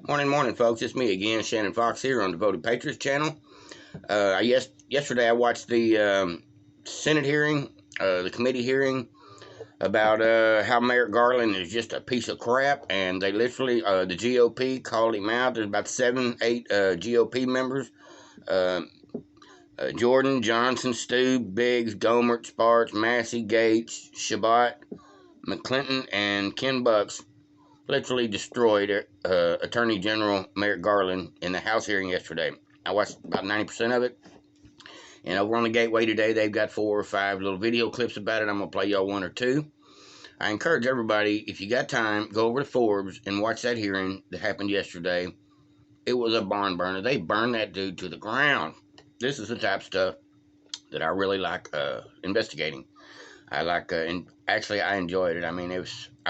Morning, folks. It's me again, Shannon Fox here on Devoted Patriots channel. Yesterday I watched the Senate hearing, the committee hearing about how Merrick Garland is just a piece of crap, and they literally, the GOP called him out. There's about 8 GOP members. Jordan, Johnson, Stu, Biggs, Gomert, Sparks, Massey, Gates, Shabbat, McClinton, and Ken Bucks literally destroyed Attorney General Merrick Garland in the House hearing yesterday. I watched about 90% of it. And over on the Gateway today, they've got 4 or 5 little video clips about it. I'm going to play y'all 1 or 2. I encourage everybody, if you got time, go over to Forbes and watch that hearing that happened yesterday. It was a barn burner. They burned that dude to the ground. This is the type of stuff that I really like investigating. I like, and actually I enjoyed it. I mean, I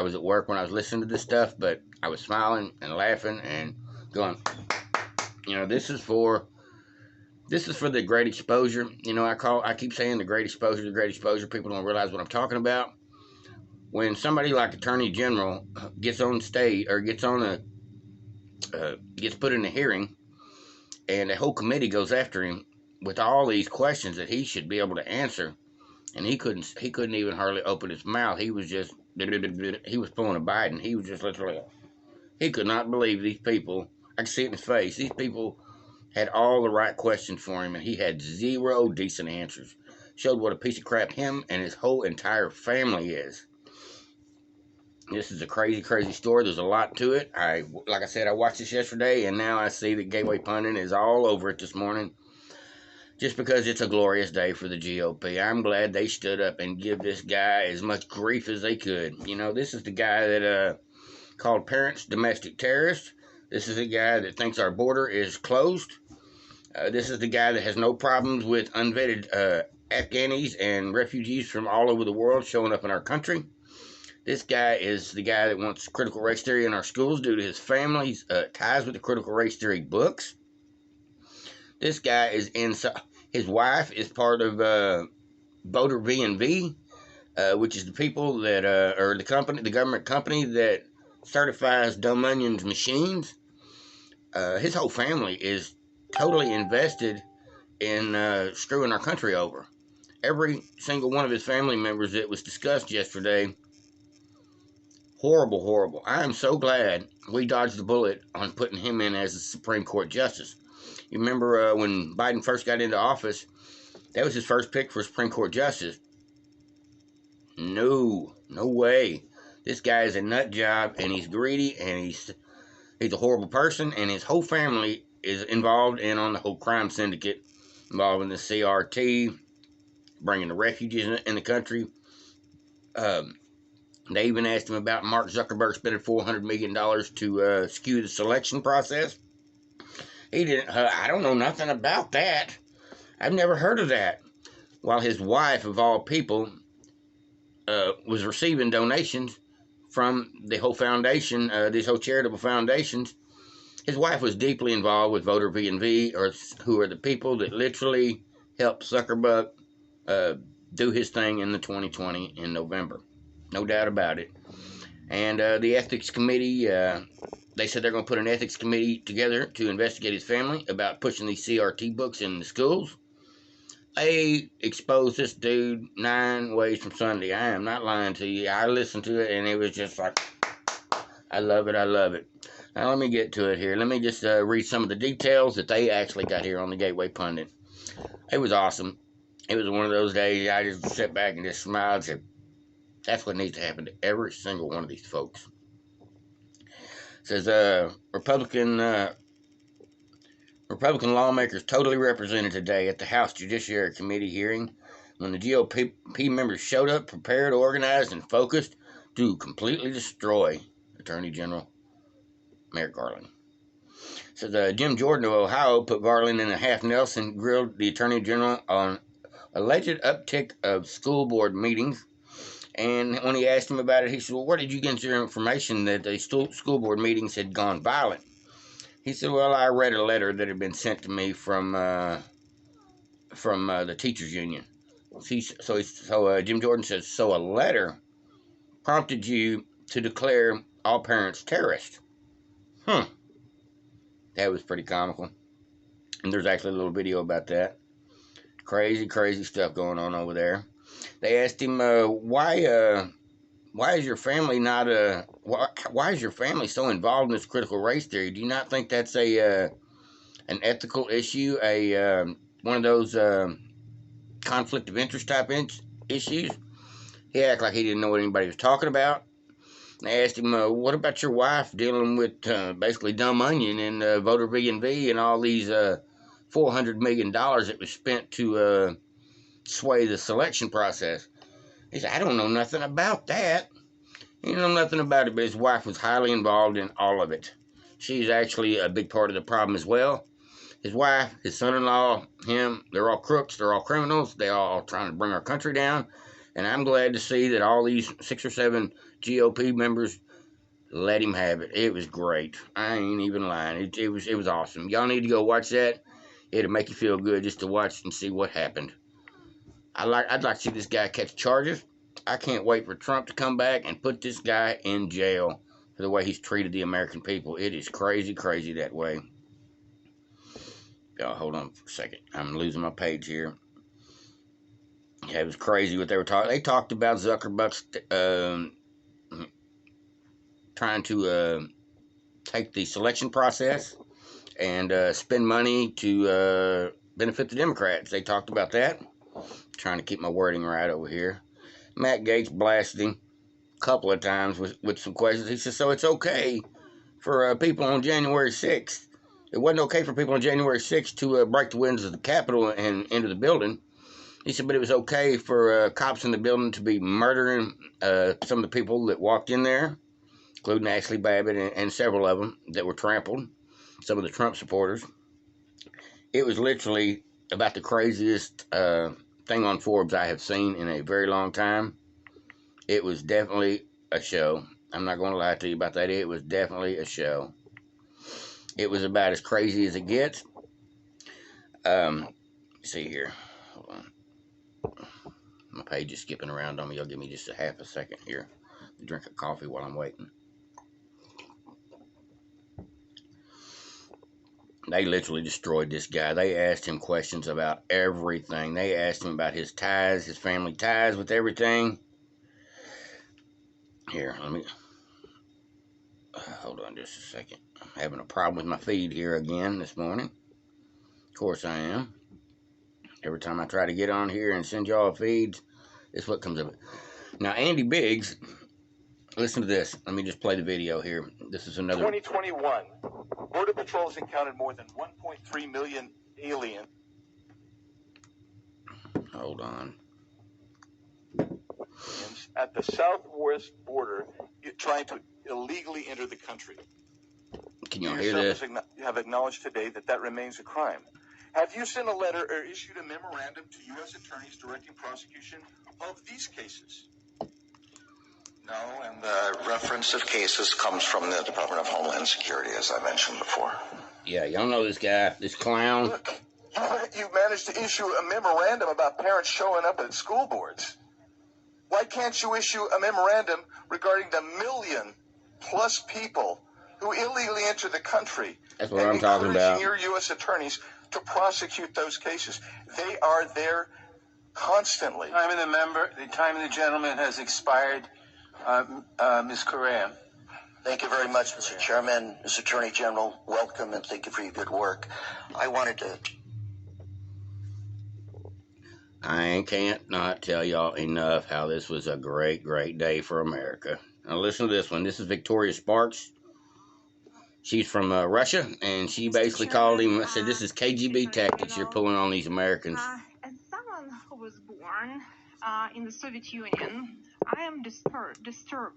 was at work when I was listening to this stuff, but I was smiling and laughing and going, this is for the great exposure. I keep saying the great exposure. People don't realize what I'm talking about. When somebody like Attorney General gets on stage or gets put in a hearing, and the whole committee goes after him with all these questions that he should be able to answer. And he couldn't even hardly open his mouth. He was just, he was pulling a Biden. He was just literally, he could not believe these people. I could see it in his face. These people had all the right questions for him, and he had 0 decent answers. Showed what a piece of crap him and his whole entire family is. This is a crazy, crazy story. There's a lot to it. Like I said, I watched this yesterday, and now I see that Gateway Pundit is all over it this morning. Just because it's a glorious day for the GOP. I'm glad they stood up and give this guy as much grief as they could. This is the guy that called parents domestic terrorists. This is the guy that thinks our border is closed. This is the guy that has no problems with unvetted Afghanis and refugees from all over the world showing up in our country. This guy is the guy that wants critical race theory in our schools due to his family's ties with the critical race theory books. This guy is inside. His wife is part of Voter V&V, which is the people that, or the government company that certifies Dumb Onion's machines. His whole family is totally invested in screwing our country over. Every single one of his family members that was discussed yesterday, horrible, horrible. I am so glad we dodged the bullet on putting him in as a Supreme Court Justice. You remember when Biden first got into office, that was his first pick for Supreme Court Justice. No way. This guy is a nut job, and he's greedy, and he's a horrible person, and his whole family is involved on the whole crime syndicate, involving the CRT, bringing the refugees in the country. They even asked him about Mark Zuckerberg spending $400 million to skew the selection process. He didn't. I don't know nothing about that. I've never heard of that. While his wife, of all people, was receiving donations from the whole foundation, these whole charitable foundations. His wife was deeply involved with Voter V&V, who are the people that literally helped Zuckerberg do his thing in the 2020 in November. No doubt about it. And the ethics committee, they said they're going to put an ethics committee together to investigate his family about pushing these CRT books in the schools. They exposed this dude 9 ways from Sunday. I am not lying to you. I listened to it, and it was just like, I love it. Now, let me get to it here. Let me just read some of the details that they actually got here on the Gateway Pundit. It was awesome. It was one of those days I just sat back and just smiled and said, that's what needs to happen to every single one of these folks. It says, Republican lawmakers totally represented today at the House Judiciary Committee hearing when the GOP members showed up prepared, organized, and focused to completely destroy Attorney General Merrick Garland. It says, Jim Jordan of Ohio put Garland in a half Nelson, grilled the Attorney General on alleged uptick of school board meetings. And when he asked him about it, he said, well, where did you get your information that the school board meetings had gone violent? He said, well, I read a letter that had been sent to me from the teachers union. So Jim Jordan says, so a letter prompted you to declare all parents terrorists. That was pretty comical. And there's actually a little video about that. Crazy, crazy stuff going on over there. They asked him, why is your family not why is your family so involved in this critical race theory? Do you not think that's an ethical issue, one of those conflict of interest type issues? He acted like he didn't know what anybody was talking about. They asked him, what about your wife dealing with basically Dumb Onion and Voter V&V and all these $400 million that was spent to sway the selection process? He said, I don't know nothing about that. He didn't know nothing about it, but his wife was highly involved in all of it. She's actually a big part of the problem as well. His wife, his son-in-law, him, they're all crooks, they're all criminals, they're all trying to bring our country down. And I'm glad to see that all these 6 or 7 GOP members let him have it. It was great. I ain't even lying. It was awesome. Y'all need to go watch that. It'll make you feel good just to watch and see what happened. I'd like to see this guy catch charges. I can't wait for Trump to come back and put this guy in jail for the way he's treated the American people. It is crazy, crazy that way. Oh, hold on for a second. I'm losing my page here. Yeah, it was crazy what they were talking. They talked about Zuckerberg's trying to take the selection process and spend money to benefit the Democrats. They talked about that. Trying to keep my wording right over here. Matt Gaetz blasted him a couple of times with some questions. He says, so it's okay for people on January 6th. It wasn't okay for people on January 6th to break the windows of the Capitol and into the building. He said, but it was okay for cops in the building to be murdering some of the people that walked in there, including Ashley Babbitt and several of them that were trampled, some of the Trump supporters. It was literally about the craziest thing on Forbes I have seen in a very long time. It was definitely a show. I'm not going to lie to you about that. It was definitely a show. It was about as crazy as it gets. See here. Hold on. My page is skipping around on me. You'll give me just a half a second here. Drink a coffee while I'm waiting. They literally destroyed this guy. They asked him questions about everything. They asked him about his ties, his family ties with everything. Here, let me... hold on just a second. I'm having a problem with my feed here again this morning. Of course I am. Every time I try to get on here and send y'all feeds, it's what comes up. Now, Andy Biggs, listen to this. Let me just play the video here. This is another... 2021, Border Patrol has encountered more than 1.3 million aliens. Hold on. At the southwest border, trying to illegally enter the country. Can you hear this? You have acknowledged today that remains a crime. Have you sent a letter or issued a memorandum to U.S. attorneys directing prosecution of these cases? No, and the reference of cases comes from the Department of Homeland Security, as I mentioned before. Yeah, y'all know this guy, this clown. Look, you managed to issue a memorandum about parents showing up at school boards. Why can't you issue a memorandum regarding the 1 million+ people who illegally enter the country? That's what I'm talking about. Your U.S. attorneys to prosecute those cases. They are there constantly. The time of the gentleman has expired. Ms. Correa. Thank you very much, Mr. Chairman. Mr. Attorney General, welcome and thank you for your good work. I can't not tell y'all enough how this was a great, great day for America. Now listen to this one. This is Victoria Sparks. She's from Russia, and she basically called him and said, this is KGB tactics you're pulling on these Americans. As someone who was born in the Soviet Union, I am very disturbed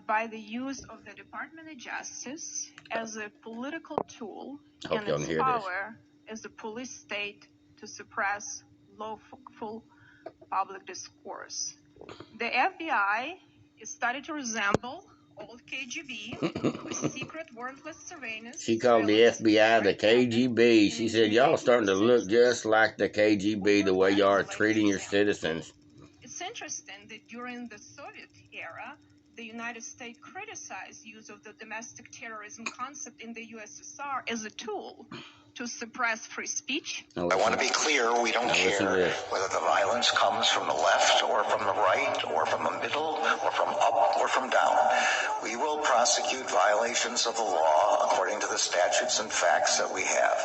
by the use of the Department of Justice as a political tool and its power as a police state to suppress lawful public discourse. The FBI is starting to resemble old KGB with secret warrantless surveillance. She called the FBI the KGB. She said, y'all starting to look just like the KGB the way y'all are treating your citizens. It's interesting that during the Soviet era, the United States criticized use of the domestic terrorism concept in the USSR as a tool to suppress free speech. I want to be clear, we don't care whether the violence comes from the left or from the right or from the middle or from up or from down. We will prosecute violations of the law according to the statutes and facts that we have.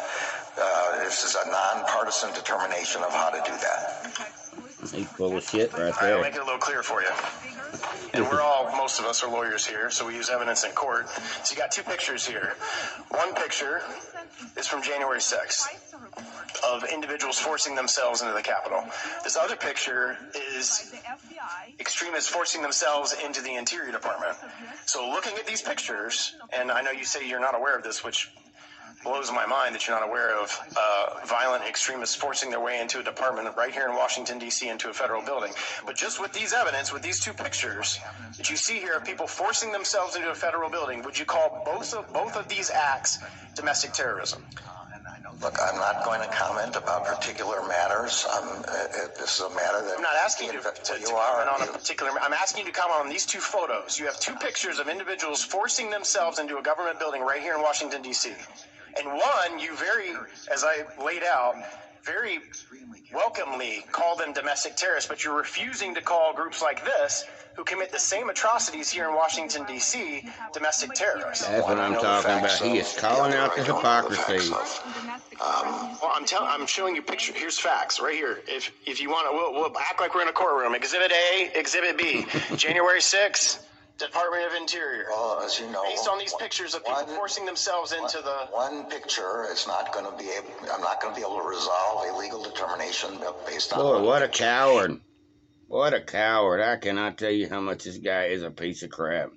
This is a nonpartisan determination of how to do that. He's full of shit right I'll there. make it a little clear for you. And most of us are lawyers here, so we use evidence in court. So you got two pictures here. One picture is from January 6th of individuals forcing themselves into the Capitol. This other picture is extremists forcing themselves into the Interior Department. So looking at these pictures, and I know you say you're not aware of this, which blows my mind that you're not aware of violent extremists forcing their way into a department right here in Washington, D.C., into a federal building. But just with these evidence, with these two pictures that you see here of people forcing themselves into a federal building, would you call both of these acts domestic terrorism? Look, I'm not going to comment about particular matters. This is a matter that... I'm not asking you to comment on a particular... I'm asking you to comment on these two photos. You have two pictures of individuals forcing themselves into a government building right here in Washington, D.C. And one, you very, as I laid out, very welcomely call them domestic terrorists, but you're refusing to call groups like this, who commit the same atrocities here in Washington, D.C., domestic terrorists. That's what I'm talking about. He is calling out the hypocrisy. Well, I'm showing you pictures. Here's facts right here. If you want to, we'll act like we're in a courtroom. Exhibit A, Exhibit B, January 6th. Department of Interior. Well, as you know, based on these pictures of people forcing themselves into the... One picture is not going to be able... I'm not going to be able to resolve a legal determination based on... Boy, what a coward. What a coward. I cannot tell you how much this guy is a piece of crap.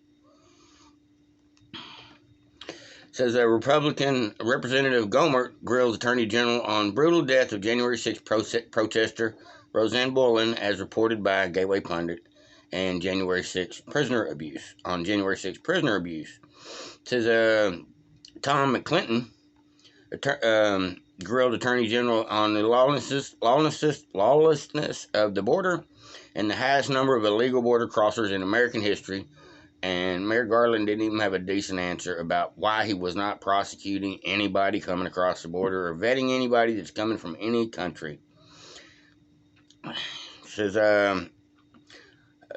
Says a Republican Representative Gohmert grills Attorney General on brutal death of January 6th protester Roseanne Boylan, as reported by Gateway Pundit. And January 6th prisoner abuse. On January 6th prisoner abuse. It says Tom McClinton grilled Attorney General on the lawlessness of the border and the highest number of illegal border crossers in American history. And Mayor Garland didn't even have a decent answer about why he was not prosecuting anybody coming across the border or vetting anybody that's coming from any country. It says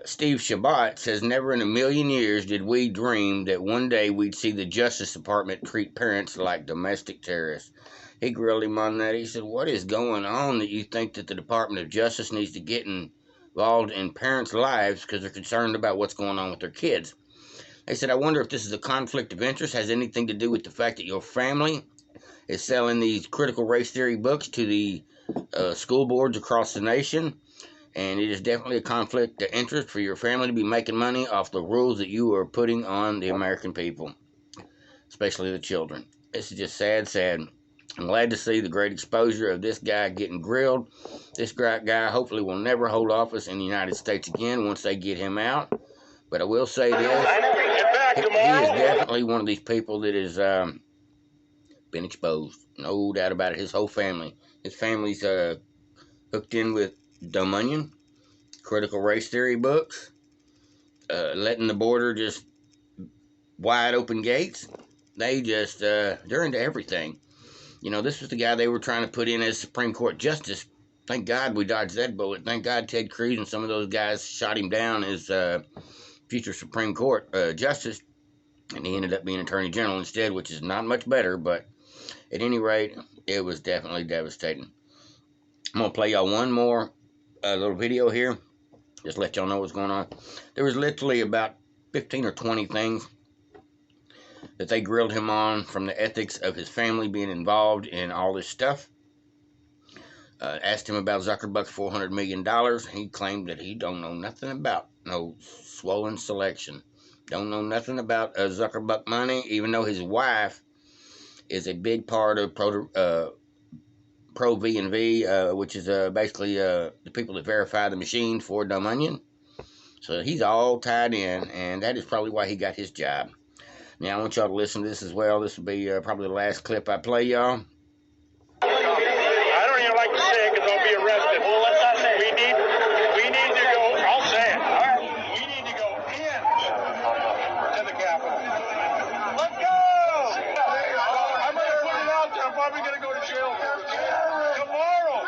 Steve Shabbat says, never in a million years did we dream that one day we'd see the Justice Department treat parents like domestic terrorists. He grilled him on that. He said, what is going on that you think that the Department of Justice needs to get involved in parents' lives because they're concerned about what's going on with their kids? They said, I wonder if this is a conflict of interest, has anything to do with the fact that your family is selling these critical race theory books to the school boards across the nation. And it is definitely a conflict of interest for your family to be making money off the rules that you are putting on the American people, especially the children. This is just sad, sad. I'm glad to see the great exposure of this guy getting grilled. This great guy hopefully will never hold office in the United States again once they get him out. But I will say this, he is definitely one of these people that has been exposed. No doubt about it. His whole family. His family's hooked in with Dumb Onion, critical race theory books, letting the border just wide open gates. They just, they're into everything. You know, this was the guy they were trying to put in as Supreme Court Justice. Thank God we dodged that bullet. Thank God Ted Cruz and some of those guys shot him down as future Supreme Court Justice. And he ended up being Attorney General instead, which is not much better. But at any rate, it was definitely devastating. I'm going to play y'all one more little video here. Just let y'all know what's going on. There was literally about 15 or 20 things that they grilled him on from the ethics of his family being involved in all this stuff. Asked him about Zuckerberg's $400 million. He claimed that he don't know nothing about no swollen selection. Don't know nothing about Zuckerberg money, even though his wife is a big part of Pro V&V, which is basically the people that verify the machine for Dumb Onion. So he's all tied in, and that is probably why he got his job. Now, I want y'all to listen to this as well. This will be probably the last clip I play y'all. I don't even like to say it because I'll be arrested. Well, let's not say it. We need to go, I'll say it. All right. We need to go in I'm probably going to go to jail for it. Tomorrow.